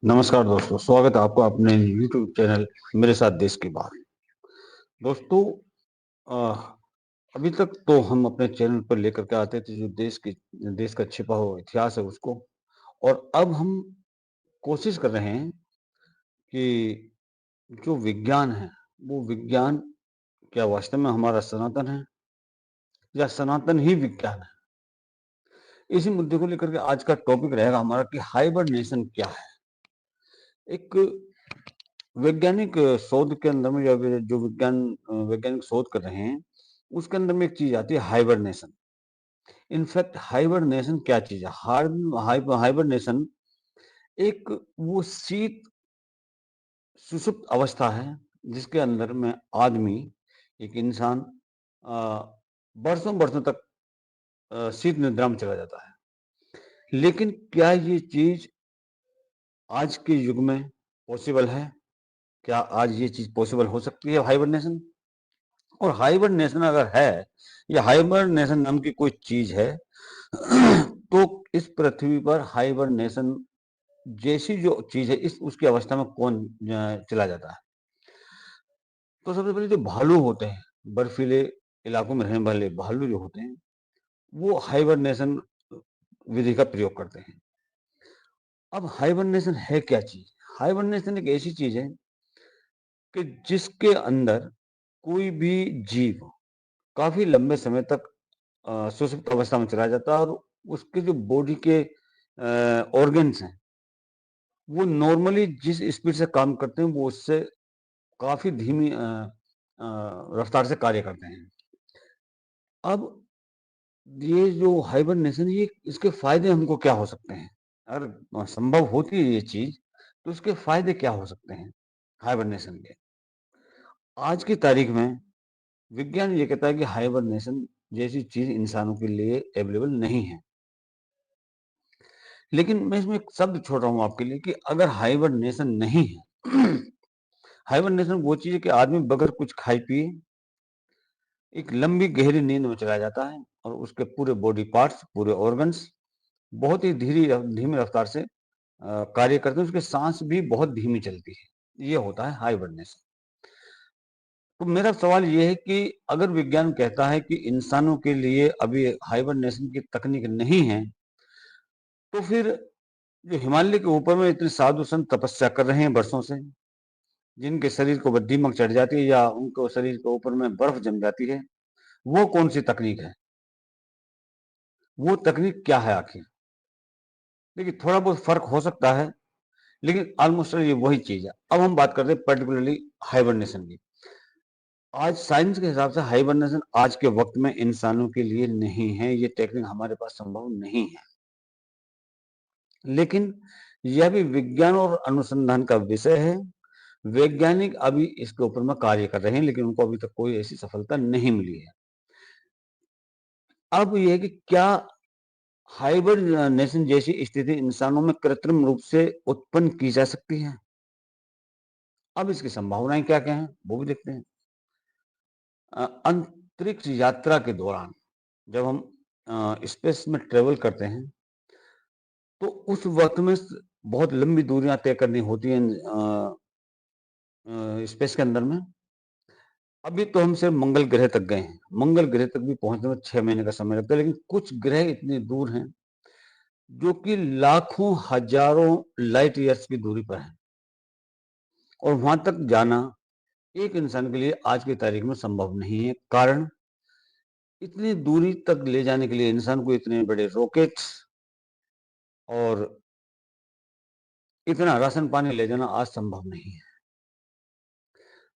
नमस्कार दोस्तों, स्वागत है आपका अपने YouTube चैनल मेरे साथ देश की बात। दोस्तों, अ, अभी तक तो हम अपने चैनल पर लेकर के आते थे जो देश का छिपा हुआ इतिहास है उसको, और अब हम कोशिश कर रहे हैं कि जो विज्ञान है, वो विज्ञान क्या वास्तव में हमारा सनातन है या सनातन ही विज्ञान है? इसी मुद्दे को लेकर के आज का टॉपिक रहेगा हमारा कि हाइबरनेशन क्या है? एक वैज्ञानिक शोध के अंदर में या फिर जो वैज्ञानिक शोध कर रहे हैं, उसके अंदर में एक चीज आती है हाइबरनेशन। इनफैक्ट हाइबरनेशन क्या चीज है? हाइबरनेशन एक वो शीत सुषुप्त अवस्था है जिसके अंदर में आदमी, एक इंसान बरसों बरसों तक शीत निद्रा में चला जाता है। लेकिन क्या ये चीज आज के युग में पॉसिबल है? क्या आज ये चीज पॉसिबल हो सकती है हाइबरनेशन? और हाइबरनेशन अगर है या हाइबरनेशन नाम की कोई चीज है तो इस पृथ्वी पर हाइबरनेशन जैसी जो चीज है इस उसकी अवस्था में कौन चला जाता है? तो सबसे पहले जो भालू होते हैं, बर्फीले इलाकों में रहने वाले भालू जो होते हैं, वो हाइबरनेशन विधि का प्रयोग करते हैं। अब हाइबरनेशन है क्या चीज? हाइबरनेशन एक ऐसी चीज है कि जिसके अंदर कोई भी जीव काफी लंबे समय तक सुषुप्त अवस्था में चला जाता है और उसके जो बॉडी के ऑर्गन्स हैं, वो नॉर्मली जिस स्पीड से काम करते हैं वो उससे काफी धीमी रफ्तार से कार्य करते हैं। अब ये जो हाइबरनेशन, ये इसके फायदे हमको क्या हो सकते हैं? अगर संभव होती है ये चीज, तो उसके फायदे क्या हो सकते हैं हाइबरनेशन के? आज की तारीख में विज्ञान ये कहता है कि हाइबरनेशन जैसी चीज इंसानों के लिए अवेलेबल नहीं है। लेकिन मैं इसमें एक शब्द छोड़ रहा हूँ आपके लिए कि अगर हाइबरनेशन नहीं है हाइबरनेशन वो चीज है कि आदमी बगैर कुछ खाए पिए एक लंबी गहरी नींद में चला जाता है और उसके पूरे बॉडी पार्ट्स, पूरे ऑर्गन्स बहुत ही धीमी रफ्तार से कार्य करते हैं। उसके सांस भी बहुत धीमी चलती है। ये होता है हाइबरनेशन। तो मेरा सवाल ये है कि अगर विज्ञान कहता है कि इंसानों के लिए अभी हाइबरनेशन की तकनीक नहीं है, तो फिर जो हिमालय के ऊपर में इतने साधु संत तपस्या कर रहे हैं वर्षों से, जिनके शरीर को दीमक चढ़ जाती है या उनको शरीर के ऊपर में बर्फ जम जाती है, वो कौन सी तकनीक है? वो तकनीक क्या है आखिर? देखिए, थोड़ा बहुत फर्क हो सकता है, लेकिन ऑलमोस्ट ये वही चीज है। अब हम बात करते हैं पर्टिकुलरली हाइबरनेशन की। आज साइंस के हिसाब से हाइबरनेशन आज के वक्त में इंसानों के लिए नहीं है, ये टेक्निक हमारे पास संभव नहीं है। लेकिन यह भी विज्ञान और अनुसंधान का विषय है। वैज्ञानिक अभी इसके ऊपर में कार्य कर रहे हैं, लेकिन उनको अभी तक कोई ऐसी सफलता नहीं मिली है। अब यह है कि क्या हाइबरनेशन जैसी स्थिति इंसानों में कृत्रिम रूप से उत्पन्न की जा सकती है? अब इसकी संभावनाएं क्या क्या हैं वो भी देखते हैं। अंतरिक्ष यात्रा के दौरान जब हम स्पेस में ट्रेवल करते हैं, तो उस वक्त में बहुत लंबी दूरियां तय करनी होती हैं स्पेस के अंदर में। अभी तो हम सिर्फ मंगल ग्रह तक गए हैं। मंगल ग्रह तक भी पहुंचने में 6 महीने का समय लगता है, लेकिन कुछ ग्रह इतने दूर हैं जो कि लाखों हजारों लाइट ईयर्स की दूरी पर हैं, और वहां तक जाना एक इंसान के लिए आज की तारीख में संभव नहीं है। कारण, इतनी दूरी तक ले जाने के लिए इंसान को इतने बड़े रॉकेट्स और इतना राशन पानी ले जाना आज संभव नहीं है।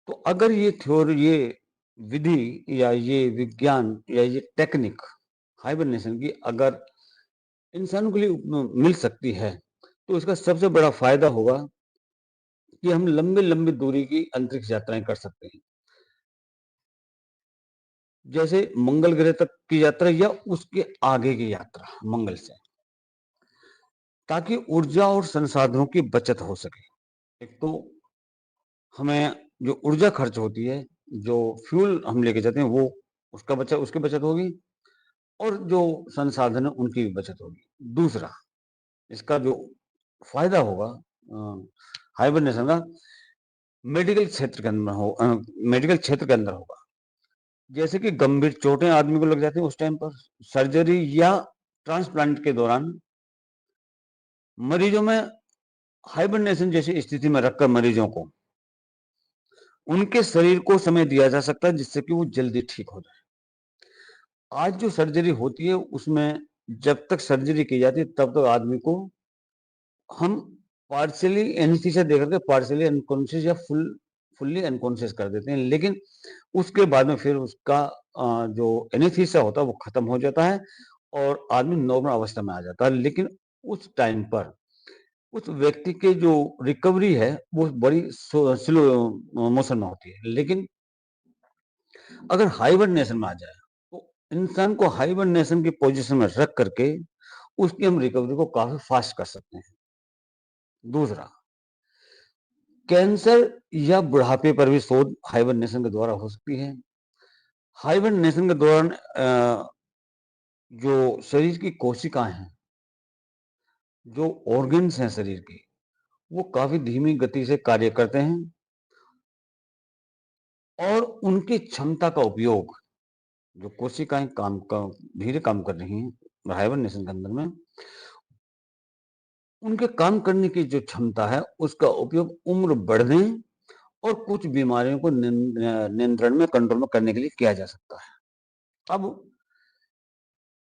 तो अगर ये थ्योरी, ये विधि या ये विज्ञान या ये टेक्निक हाइबरनेशन की अगर इंसानों के लिए मिल सकती है, तो इसका सबसे बड़ा फायदा होगा कि हम लंबे लंबी दूरी की अंतरिक्ष यात्राएं कर सकते हैं, जैसे मंगल ग्रह तक की यात्रा या उसके आगे की यात्रा मंगल से, ताकि ऊर्जा और संसाधनों की बचत हो सके। एक तो हमें जो ऊर्जा खर्च होती है, जो फ्यूल हम लेके जाते हैं, वो उसकी बचत होगी, और जो संसाधन है उनकी भी बचत होगी। दूसरा, इसका जो फायदा होगा हाइबरनेशन का मेडिकल क्षेत्र के अंदर मेडिकल क्षेत्र के अंदर होगा। जैसे कि गंभीर चोटें आदमी को लग जाती हैं उस टाइम पर, सर्जरी या ट्रांसप्लांट के दौरान मरीजों में हाइबरनेशन जैसी स्थिति में रखकर मरीजों को उनके शरीर को समय दिया जा सकता है जिससे कि वो जल्दी ठीक हो जाए। आज जो सर्जरी होती है उसमें जब तक सर्जरी की जाती है तब तक आदमी को हम पार्शियली एनेस्थीसिया देकर के पार्शियली अनकॉन्शियस या फुल्ली अनकॉन्शियस कर देते हैं, लेकिन उसके बाद में फिर उसका जो एनेस्थीसिया होता है वो खत्म हो जाता है और आदमी नॉर्मल अवस्था में आ जाता है। लेकिन उस टाइम पर उस व्यक्ति की जो रिकवरी है वो बड़ी स्लो मोशन में होती है। लेकिन अगर हाइबरनेशन में आ जाए तो इंसान को हाइबरनेशन की पोजीशन में रख करके उसकी हम रिकवरी को काफी फास्ट कर सकते हैं। दूसरा, कैंसर या बुढ़ापे पर भी शोध हाइबरनेशन के द्वारा हो सकती है। हाइबरनेशन के दौरान जो शरीर की कोशिकाएं हैं, जो ऑर्गन्स हैं शरीर के, वो काफी धीमी गति से कार्य करते हैं और उनकी क्षमता का उपयोग, जो कोशिकाएं धीरे काम कर रही हैं हाइबरनेशन के अंदर में, उनके काम करने की जो क्षमता है उसका उपयोग उम्र बढ़ने और कुछ बीमारियों को नियंत्रण में कंट्रोल में करने के लिए किया जा सकता है। अब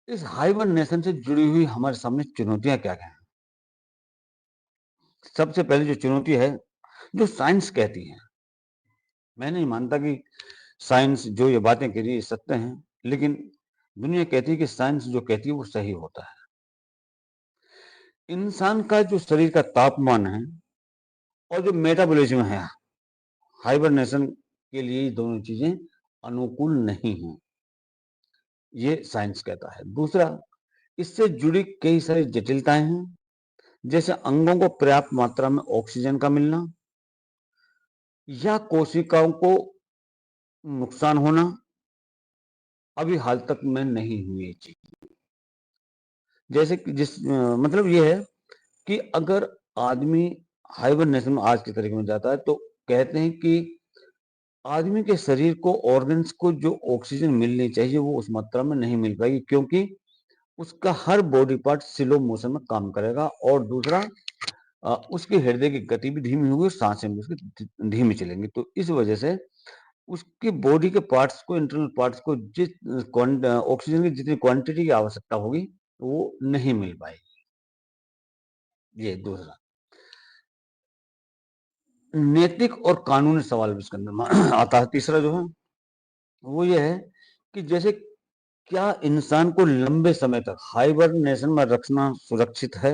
इस हाइबरनेशन से जुड़ी हुई हमारे सामने चुनौतियां क्या क्या हैं? सबसे पहले जो चुनौती है, जो साइंस कहती है, मैं नहीं मानता कि साइंस जो ये बातें कह रही है सत्य हैं, लेकिन दुनिया कहती है कि साइंस जो कहती है वो सही होता है। इंसान का जो शरीर का तापमान है और जो मेटाबॉलिज्म है, हाइबरनेशन के लिए ये दोनों चीजें अनुकूल नहीं हैं, ये साइंस कहता है। दूसरा, इससे जुड़ी कई सारी जटिलताएं हैं, जैसे अंगों को पर्याप्त मात्रा में ऑक्सीजन का मिलना या कोशिकाओं को नुकसान होना अभी हाल तक में नहीं हुई ये चीज। जैसे कि मतलब ये है कि अगर आदमी हाइबरनेशन में आज के तरीके में जाता है तो कहते हैं कि आदमी के शरीर को ऑर्गन्स को जो ऑक्सीजन मिलनी चाहिए वो उस मात्रा में नहीं मिल पाएगी, क्योंकि उसका हर बॉडी पार्ट स्लो मोशन में काम करेगा। और दूसरा, उसके हृदय की गति भी धीमी होगी और सांसें भी उसकी धीमी चलेंगी। तो इस वजह से उसकी बॉडी के पार्ट्स को, इंटरनल पार्ट्स को ऑक्सीजन की जितनी क्वांटिटी की आवश्यकता होगी वो नहीं मिल पाएगी। ये दूसरा, नैतिक और कानूनी सवाल भी इसके अंदर आता है। तीसरा जो है वो ये है कि जैसे क्या इंसान को लंबे समय तक हाइबरनेशन में रखना सुरक्षित है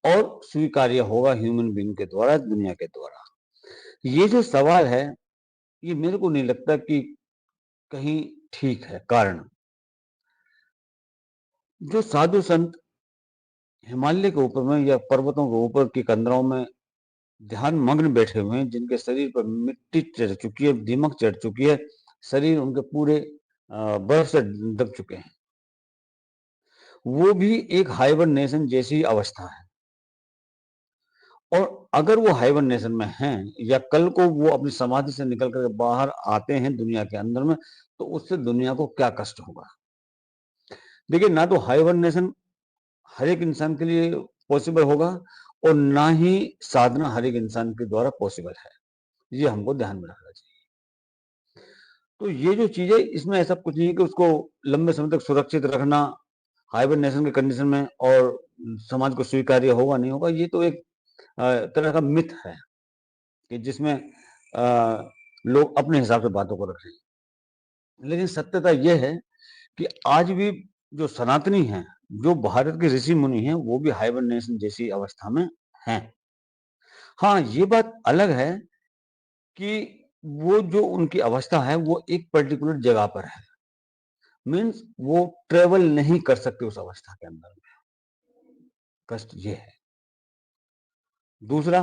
और स्वीकार्य होगा ह्यूमन बीइंग के द्वारा, दुनिया के द्वारा? ये जो सवाल है ये मेरे को नहीं लगता कि कहीं ठीक है। कारण, जो साधु संत हिमालय के ऊपर में या पर्वतों के ऊपर की कंदरों में ध्यान मग्न बैठे हुए हैं, जिनके शरीर पर मिट्टी चढ़ चुकी है, दीमक चढ़ चुकी है, शरीर उनके पूरे बर्फ से दब चुके हैं, वो भी एक हाइबरनेशन जैसी अवस्था है। और अगर वो हाइबरनेशन में हैं या कल को वो अपनी समाधि से निकल कर बाहर आते हैं दुनिया के अंदर में, तो उससे दुनिया को क्या कष्ट होगा? देखिए, ना तो हाइबरनेशन हर एक इंसान के लिए पॉसिबल होगा और ना ही साधना हर एक इंसान के द्वारा पॉसिबल है। ये हमको ध्यान में रखना चाहिए। तो ये जो चीज है इसमें ऐसा कुछ नहीं है कि उसको लंबे समय तक सुरक्षित रखना हाइबरनेशन के कंडीशन में और समाज को स्वीकार्य होगा नहीं होगा, ये तो एक तरह का मिथ है कि जिसमें लोग अपने हिसाब से बातों को रख रहे हैं। लेकिन सत्यता यह है कि आज भी जो सनातनी हैं, जो भारत के ऋषि मुनि हैं, वो भी हाइबरनेशन जैसी अवस्था में हैं। हाँ, ये बात अलग है कि वो जो उनकी अवस्था है वो एक पर्टिकुलर जगह पर है। मीन्स वो ट्रेवल नहीं कर सकते उस अवस्था के अंदर में। कष्ट ये है। दूसरा,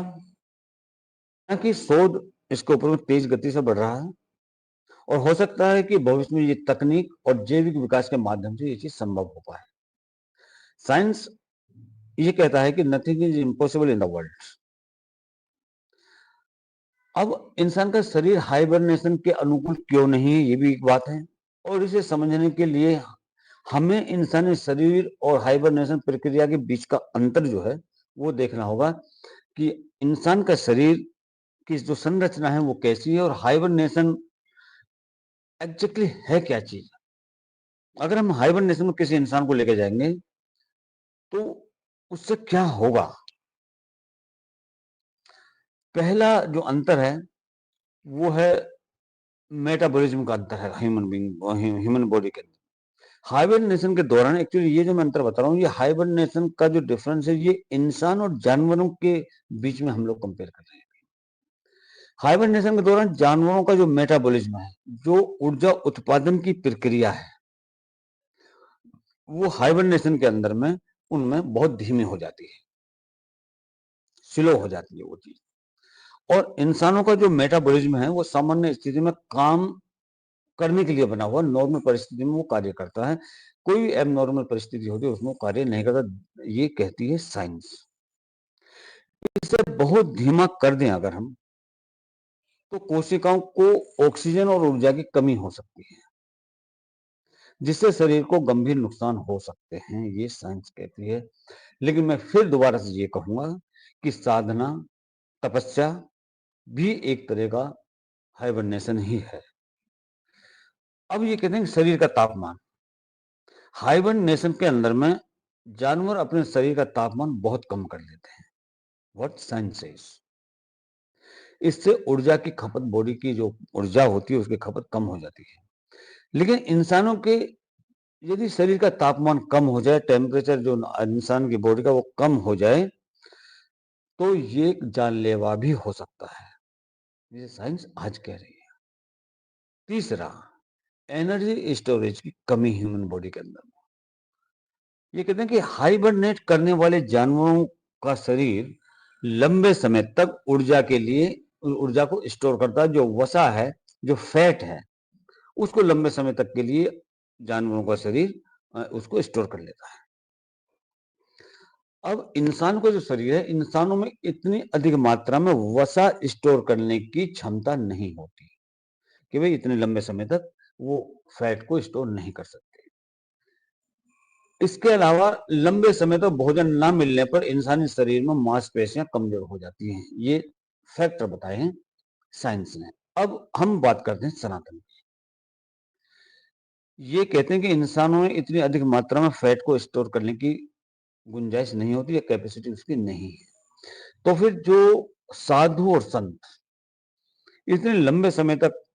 कि शोध इसके ऊपर में तेज गति से बढ़ रहा है और हो सकता है कि भविष्य में ये तकनीक और जैविक विकास के माध्यम से ये चीज संभव हो पाए। साइंस ये कहता है कि nothing is impossible in the world. अब इंसान का शरीर हाइबरनेशन के अनुकूल क्यों नहीं है, ये भी एक बात है। और इसे समझने के लिए हमें इंसानी शरीर और हाइबरनेशन प्रक्रिया के बीच का अंतर जो है वो देखना होगा कि इंसान का शरीर की जो संरचना है वो कैसी है और हाइबरनेशन एग्जैक्टली है क्या चीज। अगर हम हाइबरनेशन में किसी इंसान को लेकर जाएंगे तो उससे क्या होगा। पहला जो अंतर है वो है मेटाबॉलिज्म का अंतर है ह्यूमन बॉडी के अंदर। हाइबरनेशन के दौरान एक्चुअली ये जो मैं अंतर बता रहा हूँ, ये हाइबरनेशन का जो डिफरेंस है ये इंसान और जानवरों के बीच में हम लोग कंपेयर कर रहे हैं। हाइबरनेशन के दौरान जानवरों का जो मेटाबॉलिज्म है, जो ऊर्जा उत्पादन की प्रक्रिया है, वो हाइबरनेशन के अंदर में उनमें बहुत धीमी हो जाती है, स्लो हो जाती है वो चीज। और इंसानों का जो मेटाबॉलिज्म है वो सामान्य स्थिति में काम करने के लिए बना हुआ, नॉर्मल परिस्थिति में वो कार्य करता है। कोई भी एबनॉर्मल परिस्थिति होती है उसमें वो कार्य नहीं करता, ये कहती है साइंस। इसे बहुत धीमा कर दें अगर हम, तो कोशिकाओं को ऑक्सीजन और ऊर्जा की कमी हो सकती है, जिससे शरीर को गंभीर नुकसान हो सकते हैं, ये साइंस कहती है। लेकिन मैं फिर दोबारा से ये कहूंगा कि साधना, तपस्या भी एक तरह का हाइबरनेशन ही है। अब ये कहते हैं कि शरीर का तापमान, हाइबरनेशन के अंदर में जानवर अपने शरीर का तापमान बहुत कम कर लेते हैं। व्हाट साइंस सेज, इससे ऊर्जा की खपत, बॉडी की जो ऊर्जा होती है उसकी खपत कम हो जाती है। लेकिन इंसानों के यदि शरीर का तापमान कम हो जाए, टेम्परेचर जो इंसान की बॉडी का वो कम हो जाए, तो ये जानलेवा भी हो सकता है, ये साइंस आज कह रही है। तीसरा, एनर्जी स्टोरेज की कमी ह्यूमन बॉडी के अंदर। ये कहते हैं कि हाइबरनेट करने वाले जानवरों का शरीर लंबे समय तक ऊर्जा के लिए ऊर्जा को स्टोर करता है। जो वसा है, जो फैट है, उसको लंबे समय तक के लिए जानवरों का शरीर उसको स्टोर कर लेता है। अब इंसान का जो शरीर है, इंसानों में इतनी अधिक मात्रा में वसा स्टोर करने की क्षमता नहीं होती कि भाई इतने लंबे समय तक वो फैट को स्टोर नहीं कर सकते। इसके अलावा लंबे समय तक भोजन ना मिलने पर इंसानी शरीर में मांसपेशियां कमजोर हो जाती हैं। ये फैक्टर बताए हैं साइंस ने। अब हम बात करते हैं सनातन की। ये कहते हैं कि इंसानों में इतनी अधिक मात्रा में फैट को स्टोर करने की गुंजाइश नहीं होती या कैपेसिटी उसकी नहीं है। तो फिर जो साधु और संत इतने लंबे समय तक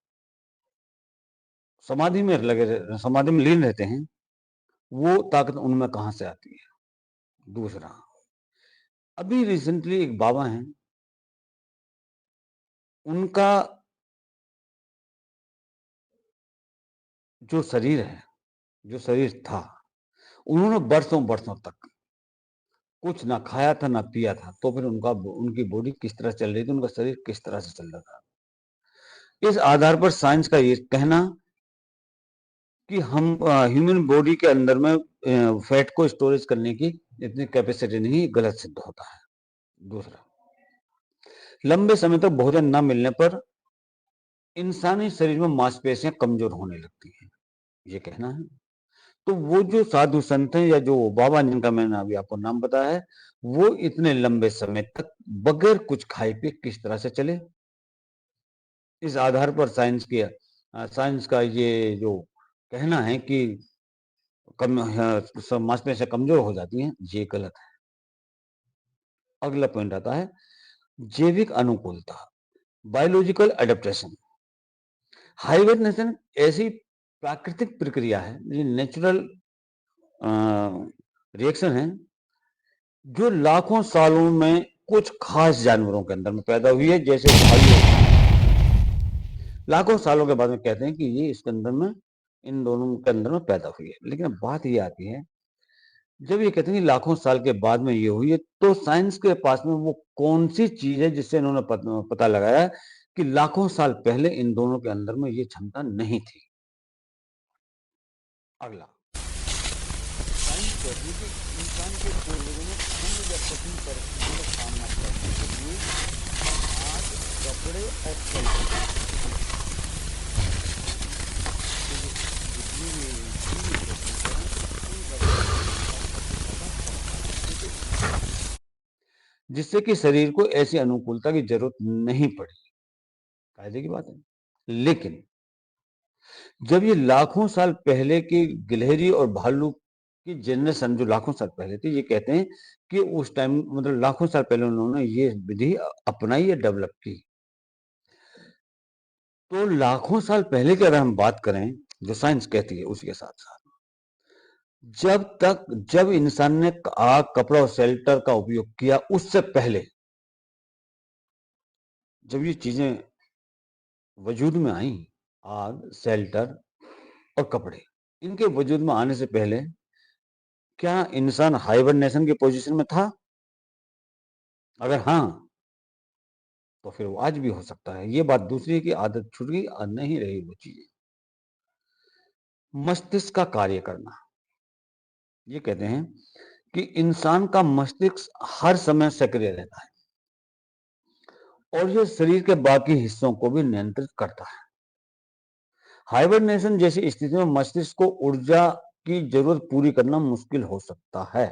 समाधि में लीन रहते हैं, वो ताकत उनमें कहां से आती है। दूसरा, अभी रिसेंटली एक बाबा हैं, उनका जो शरीर है, जो शरीर था, उन्होंने बरसों बरसों तक कुछ ना खाया था ना पिया था, तो फिर उनकी बॉडी किस तरह चल रही थी, उनका शरीर किस तरह से चल रहा था। इस आधार पर साइंस का ये कहना कि हम ह्यूमन बॉडी के अंदर में फैट को स्टोरेज करने की इतनी कैपेसिटी नहीं, गलत सिद्ध होता है। दूसरा, लंबे समय तक भोजन न मिलने पर इंसानी शरीर में मांसपेशियां कमजोर होने लगती हैं, ये कहना है। तो वो जो साधु संत हैं या जो बाबा जिनका मैंने अभी आपको नाम बताया है, वो इतने लंबे समय तक बगैर कुछ खाए पिए किस तरह से चले। इस आधार पर साइंस का ये जो कहना है कि मांसपेशियां कमजोर हो जाती हैं, ये गलत है। अगला पॉइंट आता है जैविक अनुकूलता, बायोलॉजिकल एडेप्टेशन। हाइबरनेशन ऐसी प्राकृतिक प्रक्रिया है, ये नेचुरल रिएक्शन है, जो लाखों सालों में कुछ खास जानवरों के अंदर में पैदा हुई है, जैसे भालू। लाखों सालों के बाद में कहते हैं कि ये इसके अंदर में, इन दोनों के अंदर में पैदा हुई है। लेकिन अब बात ये आती है, जब ये कहते हैं कि लाखों साल के बाद में ये हुई है, तो साइंस के पास में वो कौन सी चीज है जिससे इन्होंने पता लगाया कि लाखों साल पहले इन दोनों के अंदर में ये क्षमता नहीं थी। अगला, साइंस कहती है कि इंसान के पूर्वजों में या कठिन परिस्थितियों का सामना करने के लिए आज कपड़े और शेल्टर के जो जितनी भी चीजें टेक्निक है उन वगैरह का सबसे ज्यादा फर्क है, जिससे कि शरीर को ऐसी अनुकूलता की जरूरत नहीं पड़ी। फायदे की बात है। लेकिन जब ये लाखों साल पहले की गिलहरी और भालू की जनरेशन जो लाखों साल पहले थी, ये कहते हैं कि उस टाइम मतलब लाखों साल पहले उन्होंने ये विधि अपनाई या डेवलप की। तो लाखों साल पहले की अगर हम बात करें, जो साइंस कहती है उसके साथ साथ जब इंसान ने आग, कपड़ा और शेल्टर का उपयोग किया, उससे पहले जब ये चीजें वजूद में आई, आग, शेल्टर और कपड़े, इनके वजूद में आने से पहले क्या इंसान हाइबरनेशन की पोजीशन में था? अगर हाँ, तो फिर वो आज भी हो सकता है। ये बात दूसरी है कि आदत छूट गई, नहीं रही वो चीजें। मस्तिष्क का कार्य करना, ये कहते हैं कि इंसान का मस्तिष्क हर समय सक्रिय रहता है और ये शरीर के बाकी हिस्सों को भी नियंत्रित करता है। हाइबरनेशन जैसी स्थिति में मस्तिष्क को ऊर्जा की जरूरत पूरी करना मुश्किल हो सकता है।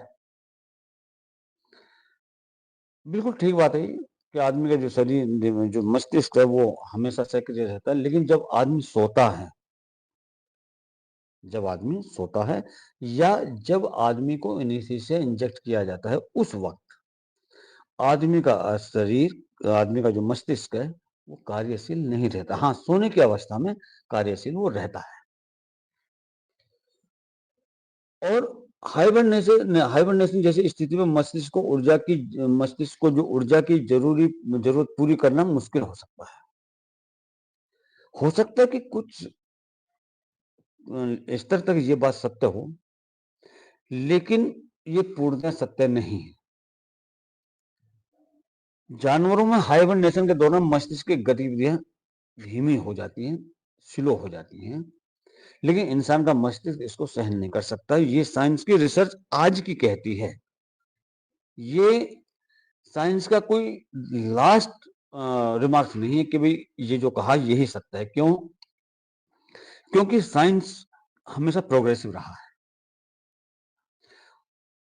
बिल्कुल ठीक बात है ये, कि आदमी का जो शरीर, जो मस्तिष्क है वो हमेशा सक्रिय रहता है, लेकिन जब आदमी सोता है या जब आदमी को एनेस्थीसिया इंजेक्ट किया जाता है, उस वक्त आदमी का आदमी का जो मस्तिष्क है वो कार्यशील नहीं रहता। हाँ, सोने की अवस्था में कार्यशील वो रहता है। और हाइबरनेशन जैसी स्थिति में मस्तिष्क को जो ऊर्जा की जरूरत पूरी करना मुश्किल हो सकता है। हो सकता है कि कुछ स्तर तक ये बात सत्य हो, लेकिन ये पूर्णतः सत्य नहीं है। जानवरों में हाइबरनेशन के दौरान मस्तिष्क की गतिविधियां धीमी हो जाती हैं, स्लो हो जाती हैं, लेकिन इंसान का मस्तिष्क इसको सहन नहीं कर सकता। ये साइंस की रिसर्च आज की कहती है। ये साइंस का कोई लास्ट रिमार्क्स नहीं है कि भाई ये जो कहा यही सत्य है। क्यों? क्योंकि साइंस हमेशा प्रोग्रेसिव रहा है।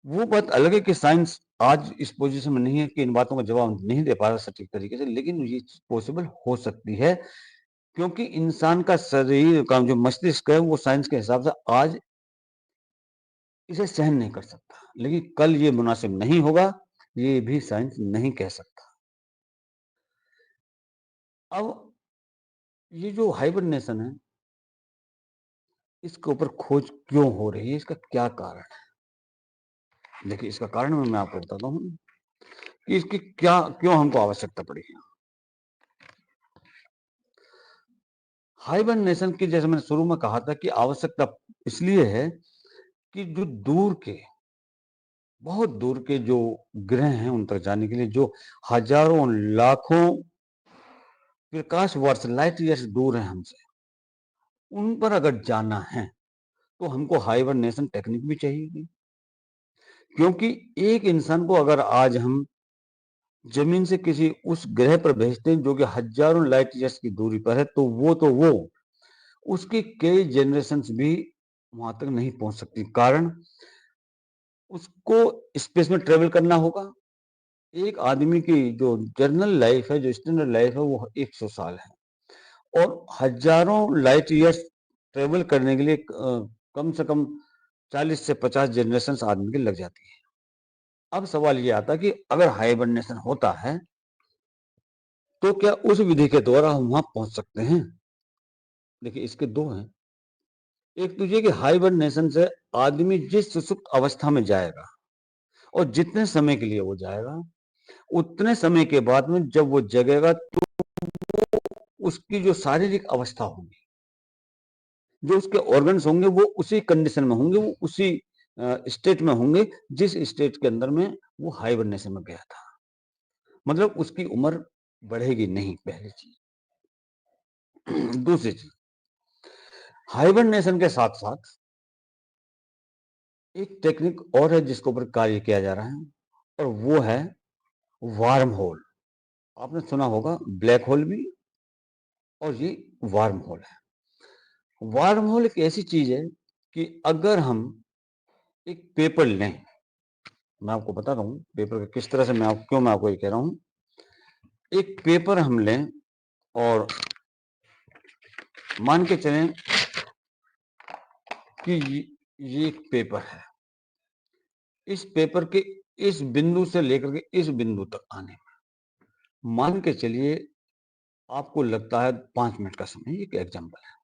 वो बात अलग है कि साइंस आज इस पोजीशन में नहीं है कि इन बातों का जवाब नहीं दे पा रहा सटीक तरीके से, लेकिन ये पॉसिबल हो सकती है, क्योंकि इंसान का शरीर का जो मस्तिष्क है वो साइंस के हिसाब से आज इसे सहन नहीं कर सकता, लेकिन कल ये मुनासिब नहीं होगा, ये भी साइंस नहीं कह सकता। अब ये जो हाइबरनेशन है, इसके ऊपर खोज क्यों हो रही है, इसका क्या कारण है? देखिए, इसका कारण मैं आपको बताता हूँ कि इसकी क्यों हमको आवश्यकता पड़ी है। हाइबरनेशन की, जैसे मैंने शुरू में कहा था, कि आवश्यकता इसलिए है कि जो बहुत दूर के जो ग्रह हैं उन तक जाने के लिए, जो हजारों लाखों प्रकाश वर्ष लाइट ईयर्स दूर है हमसे, उन पर अगर जाना है तो हमको हाइबरनेशन टेक्निक भी चाहिए। क्योंकि एक इंसान को अगर आज हम जमीन से किसी उस ग्रह पर भेजते हैं जो कि हजारों लाइट ईयर्स की दूरी पर है, तो वो उसकी कई जनरेशंस भी वहां तक नहीं पहुंच सकती। कारण, उसको स्पेस में ट्रेवल करना होगा। एक आदमी की जो जर्नल लाइफ है, जो स्टैंडर्ड लाइफ है, वो 100 साल है, और हजारों लाइट ईयर्स ट्रेवल करने के लिए कम से कम 40 से 50 जनरेशन आदमी की लग जाती है। अब सवाल ये आता है कि अगर हाइबरनेशन होता है तो क्या उस विधि के द्वारा हम वहां पहुंच सकते हैं? देखिए, इसके दो हैं। एक तो ये कि हाइबरनेशन से आदमी जिस सुषुप्त अवस्था में जाएगा और जितने समय के लिए वो जाएगा, उतने समय के बाद में जब वो जगेगा तो उसकी जो शारीरिक अवस्था होगी, जो उसके ऑर्गन्स होंगे, वो उसी कंडीशन में होंगे, वो उसी स्टेट में होंगे जिस स्टेट के अंदर में वो हाइबरनेशन में गया था। मतलब उसकी उम्र बढ़ेगी नहीं, पहली चीज। दूसरी चीज, हाइबरनेशन के साथ साथ एक टेक्निक और है जिसके ऊपर कार्य किया जा रहा है, और वो है वार्म होल। आपने सुना होगा ब्लैक होल भी, और ये वार्म होल है। वार्म होल एक ऐसी चीज है कि अगर हम एक पेपर लें, मैं आपको बता रहा हूँ पेपर का किस तरह से मैं आपको ये कह रहा हूँ। एक पेपर हम लें और मान के चलें कि ये एक पेपर है। इस पेपर के इस बिंदु से लेकर के इस बिंदु तक आने में मान के चलिए आपको लगता है 5 मिनट का समय। एक एग्जांपल है।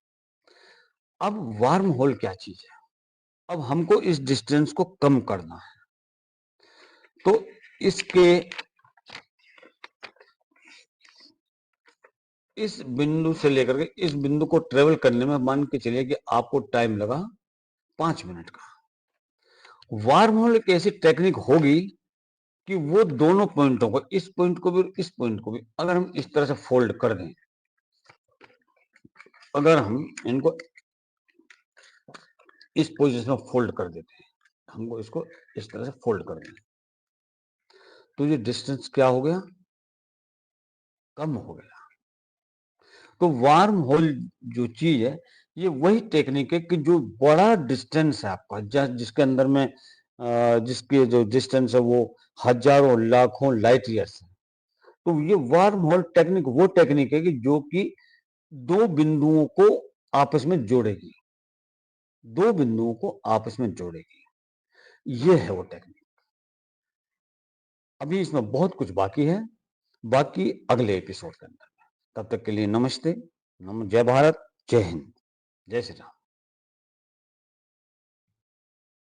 अब वार्म होल क्या चीज है? अब हमको इस डिस्टेंस को कम करना है, तो इसके इस बिंदु से लेकर के इस बिंदु को ट्रेवल करने में मान के चलिए कि आपको टाइम लगा 5 मिनट का। वार्म होल एक ऐसी टेक्निक होगी कि वो दोनों पॉइंटों को, इस पॉइंट को भी और इस पॉइंट को भी, अगर हम इस तरह से फोल्ड कर दें, अगर हम इनको इस पोजीशन में फोल्ड कर देते हैं, हमको इसको इस तरह से फोल्ड कर दें, तो ये डिस्टेंस क्या हो गया? कम हो गया। तो वार्म होल जो चीज है, ये वही टेक्निक है कि जो बड़ा डिस्टेंस है आपका, जिसके अंदर में जिसके जो डिस्टेंस है वो हजारों लाखों लाइट ईयर्स है, तो ये वार्म होल टेक्निक वो टेक्निक है कि जो कि दो बिंदुओं को आपस में जोड़ेगी, दो बिंदुओं को आपस में जोड़ेगी। ये है वो टेक्निक। अभी इसमें बहुत कुछ बाकी है, बाकी अगले एपिसोड के अंदर। तब तक के लिए नमस्ते, जय भारत, जय हिंद, जय श्री राम।